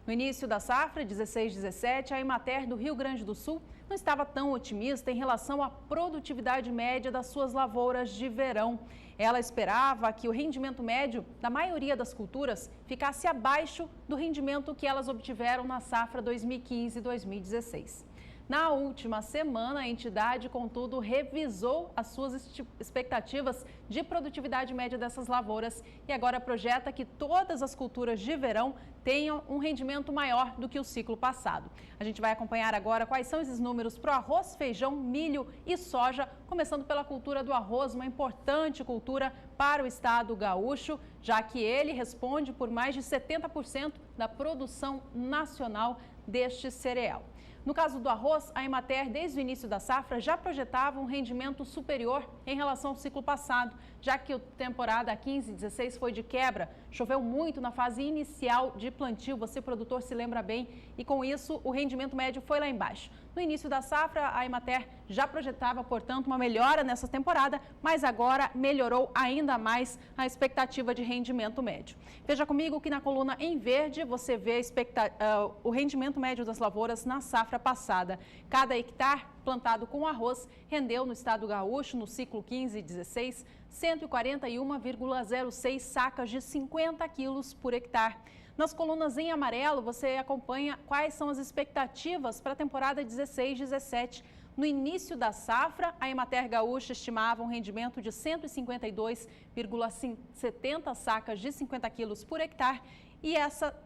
No início da safra 16/17, a Emater do Rio Grande do Sul não estava tão otimista em relação à produtividade média das suas lavouras de verão. Ela esperava que o rendimento médio da maioria das culturas ficasse abaixo do rendimento que elas obtiveram na safra 2015-2016. Na última semana, a entidade, contudo, revisou as suas expectativas de produtividade média dessas lavouras e agora projeta que todas as culturas de verão tenham um rendimento maior do que o ciclo passado. A gente vai acompanhar agora quais são esses números para o arroz, feijão, milho e soja, começando pela cultura do arroz, uma importante cultura para o estado gaúcho, já que ele responde por mais de 70% da produção nacional deste cereal. No caso do arroz, a Emater, desde o início da safra, já projetava um rendimento superior em relação ao ciclo passado, já que a temporada 15/16 foi de quebra. Choveu muito na fase inicial de plantio, você produtor se lembra bem, e com isso o rendimento médio foi lá embaixo. No início da safra, a Emater já projetava, portanto, uma melhora nessa temporada, mas agora melhorou ainda mais a expectativa de rendimento médio. Veja comigo que na coluna em verde você vê o rendimento médio das lavouras na safra passada. Cada hectare plantado com arroz rendeu no estado gaúcho, no ciclo 15/16, 141,06 sacas de 50 quilos por hectare. Nas colunas em amarelo, você acompanha quais são as expectativas para a temporada 16/17. No início da safra, a Emater Gaúcha estimava um rendimento de 152,70 sacas de 50 quilos por hectare. E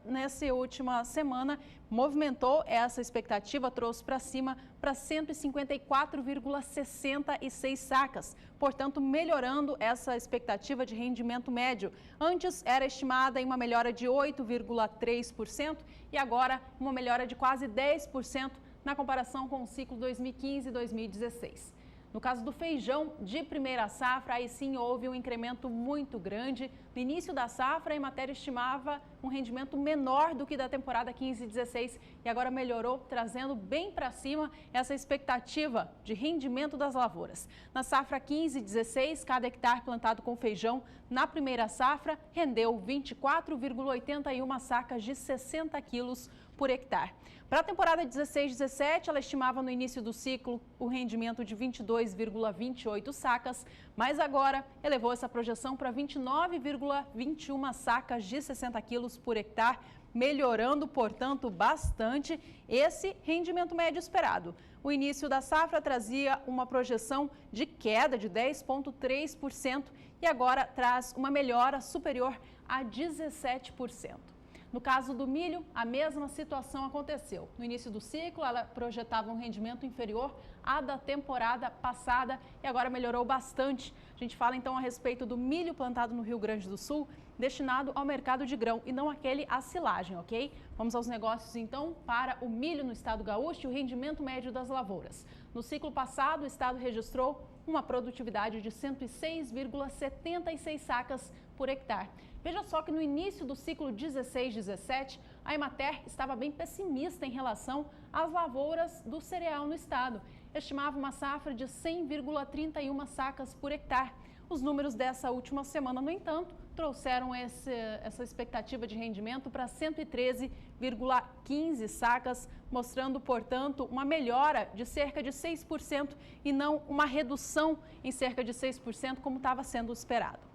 nessa última semana, movimentou essa expectativa, trouxe para cima para 154,66 sacas, portanto, melhorando essa expectativa de rendimento médio. Antes era estimada em uma melhora de 8,3% e agora uma melhora de quase 10% na comparação com o ciclo 2015-2016. No caso do feijão de primeira safra, aí sim houve um incremento muito grande. No início da safra, a Emater estimava um rendimento menor do que da temporada 15/16 e agora melhorou, trazendo bem para cima essa expectativa de rendimento das lavouras. Na safra 15/16, cada hectare plantado com feijão na primeira safra rendeu 24,81 sacas de 60 quilos por hectare. Para a temporada 16/17, ela estimava no início do ciclo o rendimento de 22,28 sacas, mas agora elevou essa projeção para 29,21 sacas de 60 quilos por hectare, melhorando, portanto, bastante esse rendimento médio esperado. O início da safra trazia uma projeção de queda de 10,3% e agora traz uma melhora superior a 17%. No caso do milho, a mesma situação aconteceu. No início do ciclo, ela projetava um rendimento inferior à da temporada passada e agora melhorou bastante. A gente fala então a respeito do milho plantado no Rio Grande do Sul, destinado ao mercado de grão e não aquele à silagem, ok? Vamos aos negócios então para o milho no estado gaúcho e o rendimento médio das lavouras. No ciclo passado, o estado registrou uma produtividade de 106,76 sacas por hectare. Veja só que no início do ciclo 16/17, a Emater estava bem pessimista em relação às lavouras do cereal no estado. Estimava uma safra de 100,31 sacas por hectare. Os números dessa última semana, no entanto, trouxeram essa expectativa de rendimento para 113,15 sacas, mostrando, portanto, uma melhora de cerca de 6% e não uma redução em cerca de 6%, como estava sendo esperado.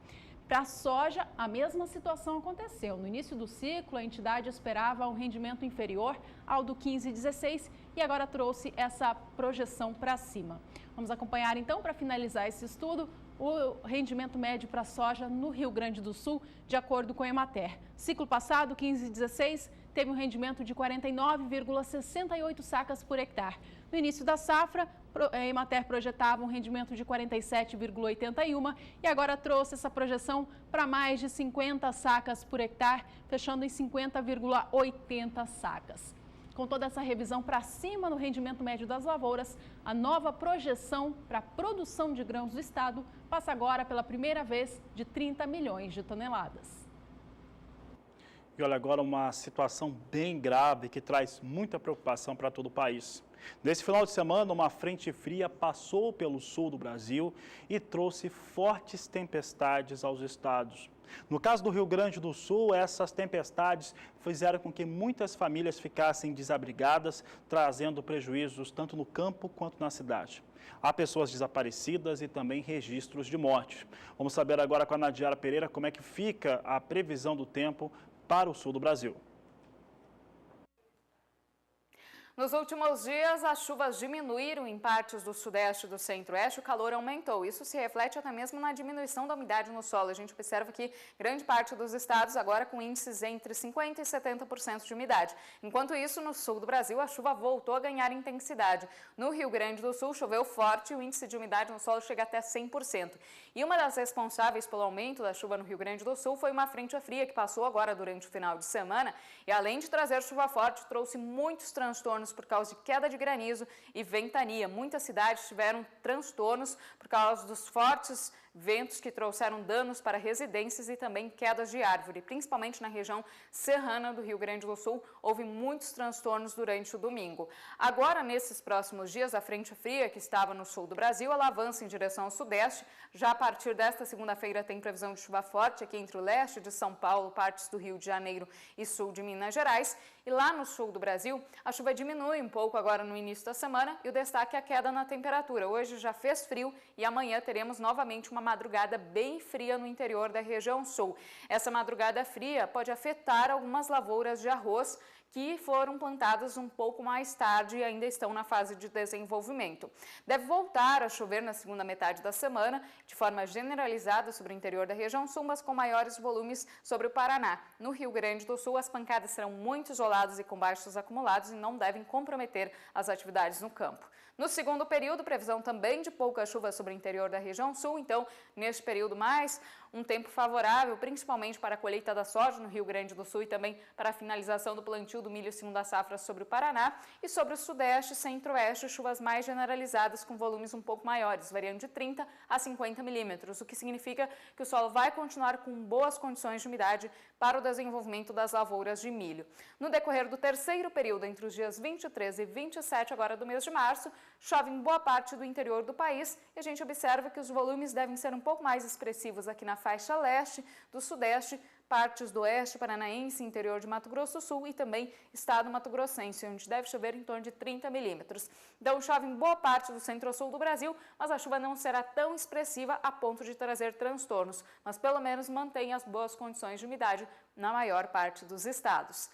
Para a soja, a mesma situação aconteceu. No início do ciclo, a entidade esperava um rendimento inferior ao do 15/16 e agora trouxe essa projeção para cima. Vamos acompanhar então, para finalizar esse estudo, o rendimento médio para a soja no Rio Grande do Sul, de acordo com a Emater. Ciclo passado, 15/16, teve um rendimento de 49,68 sacas por hectare. No início da safra, a Emater projetava um rendimento de 47,81 e agora trouxe essa projeção para mais de 50 sacas por hectare, fechando em 50,80 sacas. Com toda essa revisão para cima no rendimento médio das lavouras, a nova projeção para a produção de grãos do estado passa agora pela primeira vez de 30 milhões de toneladas. E olha agora uma situação bem grave que traz muita preocupação para todo o país. Nesse final de semana, uma frente fria passou pelo sul do Brasil e trouxe fortes tempestades aos estados. No caso do Rio Grande do Sul, essas tempestades fizeram com que muitas famílias ficassem desabrigadas, trazendo prejuízos tanto no campo quanto na cidade. Há pessoas desaparecidas e também registros de morte. Vamos saber agora com a Nadiara Pereira como é que fica a previsão do tempo para o sul do Brasil. Nos últimos dias, as chuvas diminuíram em partes do sudeste e do centro-oeste, o calor aumentou. Isso se reflete até mesmo na diminuição da umidade no solo. A gente observa que grande parte dos estados agora com índices entre 50% e 70% de umidade. Enquanto isso, no sul do Brasil, a chuva voltou a ganhar intensidade. No Rio Grande do Sul, choveu forte e o índice de umidade no solo chega até 100%. E uma das responsáveis pelo aumento da chuva no Rio Grande do Sul foi uma frente fria que passou agora durante o final de semana e, além de trazer chuva forte, trouxe muitos transtornos por causa de queda de granizo e ventania. Muitas cidades tiveram transtornos por causa dos fortes ventos que trouxeram danos para residências e também quedas de árvore. Principalmente na região serrana do Rio Grande do Sul, houve muitos transtornos durante o domingo. Agora, nesses próximos dias, a frente fria que estava no sul do Brasil, ela avança em direção ao sudeste. Já a partir desta segunda-feira tem previsão de chuva forte aqui entre o leste de São Paulo, partes do Rio de Janeiro e sul de Minas Gerais. E lá no sul do Brasil, a chuva diminui um pouco agora no início da semana e o destaque é a queda na temperatura. Hoje já fez frio e amanhã teremos novamente uma madrugada bem fria no interior da região sul. Essa madrugada fria pode afetar algumas lavouras de arroz que foram plantadas um pouco mais tarde e ainda estão na fase de desenvolvimento. Deve voltar a chover na segunda metade da semana, de forma generalizada sobre o interior da região sul, mas com maiores volumes sobre o Paraná. No Rio Grande do Sul, as pancadas serão muito isoladas e com baixos acumulados e não devem comprometer as atividades no campo. No segundo período, previsão também de pouca chuva sobre o interior da região sul, então, neste período mais, um tempo favorável, principalmente para a colheita da soja no Rio Grande do Sul e também para a finalização do plantio do milho segunda safra sobre o Paraná e sobre o sudeste e centro-oeste, chuvas mais generalizadas com volumes um pouco maiores, variando de 30 a 50 milímetros, o que significa que o solo vai continuar com boas condições de umidade para o desenvolvimento das lavouras de milho. No decorrer do terceiro período, entre os dias 23 e 27 agora do mês de março, chove em boa parte do interior do país e a gente observa que os volumes devem ser um pouco mais expressivos aqui na faixa leste, do sudeste, partes do oeste paranaense, interior de Mato Grosso do Sul e também estado mato-grossense, onde deve chover em torno de 30 milímetros. Então chove em boa parte do centro-sul do Brasil, mas a chuva não será tão expressiva a ponto de trazer transtornos, mas pelo menos mantém as boas condições de umidade na maior parte dos estados.